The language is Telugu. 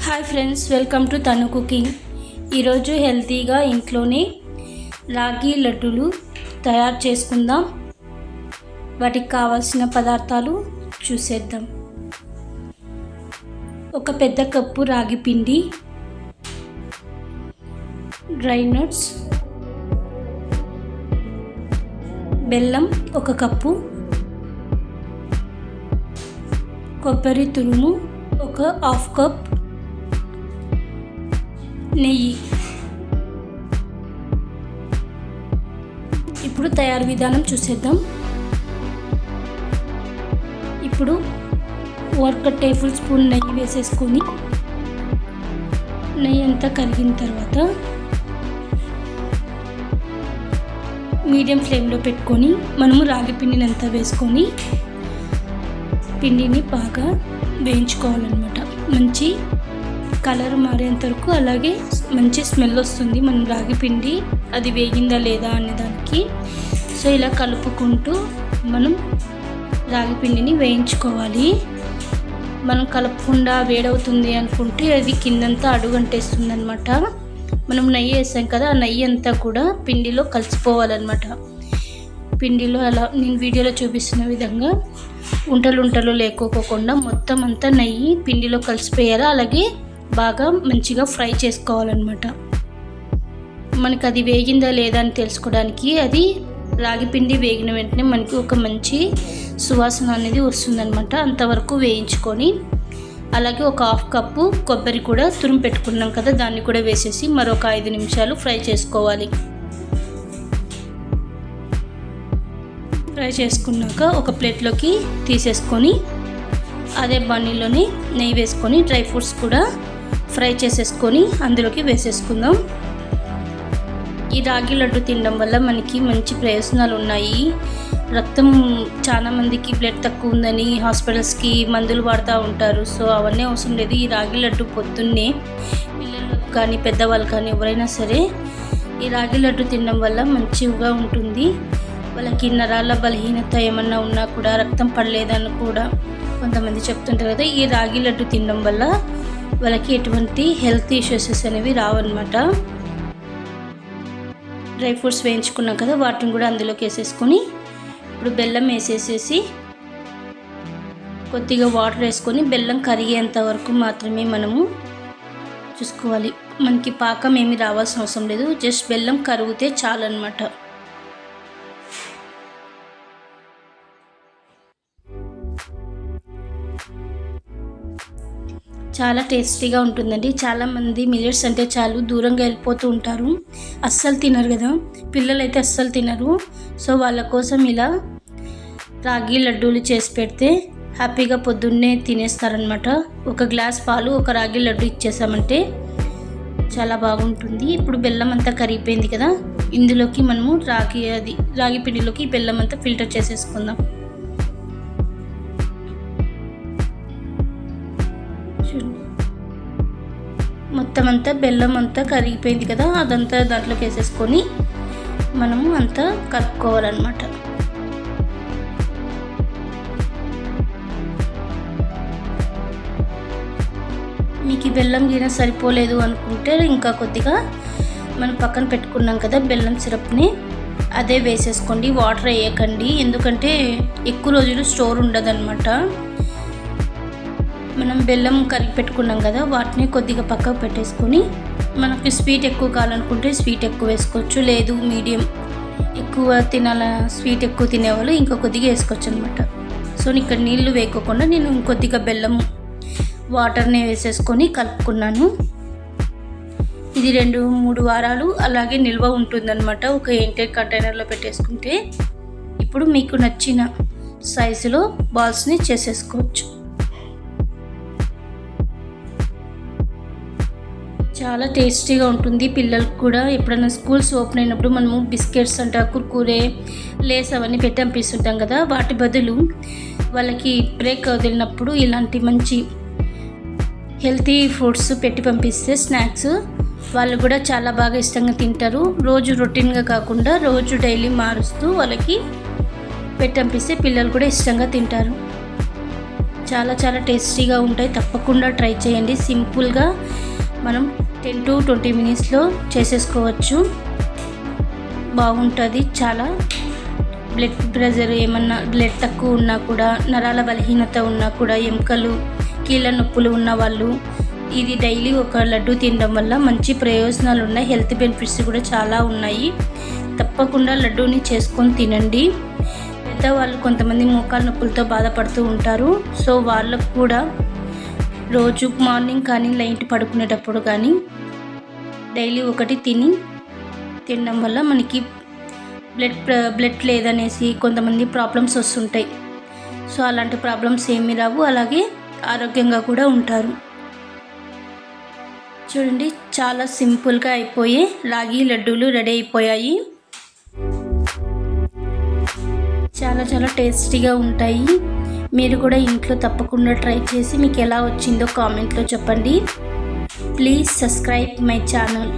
హాయ్ ఫ్రెండ్స్, వెల్కమ్ టు తను కుకింగ్. ఈరోజు హెల్తీగా ఇంట్లోనే రాగి లడ్డూలు తయారు చేసుకుందాం. వాటికి కావాల్సిన పదార్థాలు చూసేద్దాం. ఒక పెద్ద కప్పు రాగి పిండి, డ్రై నట్స్, బెల్లం 1 కప్పు, కొబ్బరి తురుము 1/2 కప్, నెయ్యి. ఇప్పుడు తయారు విధానం చూసేద్దాం. ఇప్పుడు 1 టేబుల్ స్పూన్ నెయ్యి వేసేసుకొని నెయ్యి అంతా కరిగిన తర్వాత మీడియం ఫ్లేమ్లో పెట్టుకొని మనము రాగి పిండిని అంతా వేసుకొని పిండిని బాగా వేయించుకోవాలన్నమాట. మంచి కలర్ మారేంత వరకు, అలాగే మంచి స్మెల్ వస్తుంది మనం రాగి పిండి అది వేగిందా లేదా అనే దానికి. సో ఇలా కలుపుకుంటూ మనం రాగి పిండిని వేయించుకోవాలి. మనం కలపకుండా వేడవుతుంది అనుకుంటే అది కిందంతా అడుగంటేస్తుంది అనమాట. మనం నెయ్యి వేసాం కదా, ఆ నెయ్యి అంతా కూడా పిండిలో కలిసిపోవాలన్నమాట. పిండిలో అలా నేను వీడియోలో చూపిస్తున్న విధంగా ఉంటలు లేకోకుండా మొత్తం అంతా నెయ్యి పిండిలో కలిసిపోయాలి. అలాగే బాగా మంచిగా ఫ్రై చేసుకోవాలన్నమాట. మనకి అది వేగిందా లేదా అని తెలుసుకోవడానికి అది రాగి పిండి వేగిన వెంటనే మనకి ఒక మంచి సువాసన అనేది వస్తుందన్నమాట. అంతవరకు వేయించుకొని అలాగే 1/2 కప్పు కొబ్బరి కూడా తురుము పెట్టుకున్నాం కదా, దాన్ని కూడా వేసేసి మరొక 5 నిమిషాలు ఫ్రై చేసుకోవాలి. ఫ్రై చేసుకున్నాక ఒక ప్లేట్లోకి తీసేసుకొని అదే బన్నీలోని నెయ్యి వేసుకొని డ్రై ఫ్రూట్స్ కూడా ఫ్రై చేసేసుకొని అందులోకి వేసేసుకుందాం. ఈ రాగి లడ్డు తినడం వల్ల మనకి మంచి ప్రయోజనాలు ఉన్నాయి. రక్తం చాలా మందికి బ్లడ్ తక్కువ ఉందని హాస్పిటల్స్కి మందులు వాడుతూ ఉంటారు. సో అవన్నీ అవసరం లేదు. ఈ రాగి లడ్డు పొద్దున్నే పిల్లలకు కానీ పెద్దవాళ్ళు కానీ ఎవరైనా సరే ఈ రాగి లడ్డు తినడం వల్ల మంచిగా ఉంటుంది. వాళ్ళకి నరాల బలహీనత ఏమన్నా ఉన్నా కూడా, రక్తం పడలేదని కూడా కొంతమంది చెప్తుంటారు కదా, ఈ రాగి లడ్డు తినడం వల్ల వాళ్ళకి ఎటువంటి హెల్త్ ఇష్యూస్ అనేవి రావన్నమాట. డ్రై ఫ్రూట్స్ వేయించుకున్నాం కదా, వాటిని కూడా అందులోకి వేసేసుకొని ఇప్పుడు బెల్లం వేసేసేసి కొద్దిగా వాటర్ వేసుకొని బెల్లం కరిగేంత వరకు మాత్రమే మనము చూసుకోవాలి. మనకి పాకం ఏమి రావాల్సిన అవసరం లేదు, జస్ట్ బెల్లం కరిగితే చాలన్నమాట. చాలా టేస్టీగా ఉంటుందండి. చాలామంది మిల్లెట్స్ అంటే చాలు దూరంగా వెళ్ళిపోతూ ఉంటారు, అస్సలు తినరు కదా, పిల్లలు అయితే అస్సలు తినరు. సో వాళ్ళ కోసం ఇలా రాగి లడ్డూలు చేసి పెడితే హ్యాపీగా పొద్దున్నే తినేస్తారనమాట. 1 గ్లాస్ పాలు 1 రాగి లడ్డు ఇచ్చేసామంటే చాలా బాగుంటుంది. ఇప్పుడు బెల్లం అంతా కరిగిపోయింది కదా, ఇందులోకి మనము రాగి పిండిలోకి బెల్లం అంతా ఫిల్టర్ చేసేసుకుందాం. మొత్తం అంతా బెల్లం అంతా కరిగిపోయింది కదా, అదంతా దాంట్లోకి వేసేసుకొని మనము అంతా కలుపుకోవాలన్నమాట. మీకు ఈ బెల్లం గిన్నె సరిపోలేదు అనుకుంటే ఇంకా కొద్దిగా మనం పక్కన పెట్టుకున్నాం కదా బెల్లం సిరప్ని, అదే వేసేసుకోండి. వాటర్ వేయకండి, ఎందుకంటే ఎక్కువ రోజులు స్టోర్ ఉండదన్నమాట. మనం బెల్లం కరిగి పెట్టుకున్నాం కదా, వాటిని కొద్దిగా పక్కకు పెట్టేసుకొని మనకి స్వీట్ ఎక్కువ కావాలనుకుంటే స్వీట్ ఎక్కువ వేసుకోవచ్చు, లేదు మీడియం ఎక్కువ స్వీట్ ఎక్కువ తినేవాళ్ళు ఇంకా కొద్దిగా వేసుకోవచ్చు అనమాట. సో ఇక్కడ నీళ్లు వేయకోకుండా నేను ఇంకొద్దిగా బెల్లం వాటర్ని వేసేసుకొని కలుపుకున్నాను. ఇది 2-3 వారాలు అలాగే నిల్వ ఉంటుందన్నమాట ఒక ఎయిర్టైట్ కంటైనర్లో పెట్టేసుకుంటే. ఇప్పుడు మీకు నచ్చిన సైజులో బాల్స్ని చేసేసుకోవచ్చు. చాలా టేస్టీగా ఉంటుంది. పిల్లలకు కూడా ఎప్పుడైనా స్కూల్స్ ఓపెన్ అయినప్పుడు మనము బిస్కెట్స్ అంట, కుర్కురే, లేస్ అవన్నీ పెట్టి పంపిస్తుంటాం కదా, వాటి బదులు వాళ్ళకి బ్రేక్ వదిలినప్పుడు ఇలాంటి మంచి హెల్తీ ఫుడ్స్ పెట్టి పంపిస్తే స్నాక్స్ వాళ్ళు కూడా చాలా బాగా ఇష్టంగా తింటారు. రోజు రొటీన్గా కాకుండా రోజు డైలీ మారుస్తూ వాళ్ళకి పెట్టి పంపిస్తే పిల్లలు కూడా ఇష్టంగా తింటారు. చాలా చాలా టేస్టీగా ఉంటాయి. తప్పకుండా ట్రై చేయండి. సింపుల్గా మనం 10 to 20 మినిట్స్లో చేసేసుకోవచ్చు. బాగుంటుంది. చాలా బ్లడ్ ప్రెషర్ ఏమన్నా బ్లడ్ తక్కువ ఉన్నా కూడా, నరాల బలహీనత ఉన్నా కూడా, ఎముకలు కీళ్ళ నొప్పులు ఉన్న వాళ్ళు ఇది డైలీ ఒక లడ్డు తినడం వల్ల మంచి ప్రయోజనాలు ఉన్నాయి. హెల్త్ బెనిఫిట్స్ కూడా చాలా ఉన్నాయి. తప్పకుండా లడ్డూని చేసుకొని తినండి. పెద్దవాళ్ళు కొంతమంది మోకాలు నొప్పులతో బాధపడుతూ ఉంటారు. సో వాళ్ళకు కూడా రోజు మార్నింగ్ కానీ నైట్ పడుకునేటప్పుడు కానీ డైలీ ఒకటి తినడం వల్ల మనకి బ్లడ్ లేదనేసి కొంతమంది ప్రాబ్లమ్స్ వస్తుంటాయి. సో అలాంటి ప్రాబ్లమ్స్ ఏమీ రావు. అలాగే ఆరోగ్యంగా కూడా ఉంటారు. చూడండి, చాలా సింపుల్గా అయిపోయి రాగి లడ్డూలు రెడీ అయిపోయాయి. చాలా చాలా టేస్టీగా ఉంటాయి. మీరు కూడా ఇంట్లో తప్పకుండా ట్రై చేసి మీకు ఎలా వచ్చిందో కామెంట్లో చెప్పండి. Please subscribe my channel.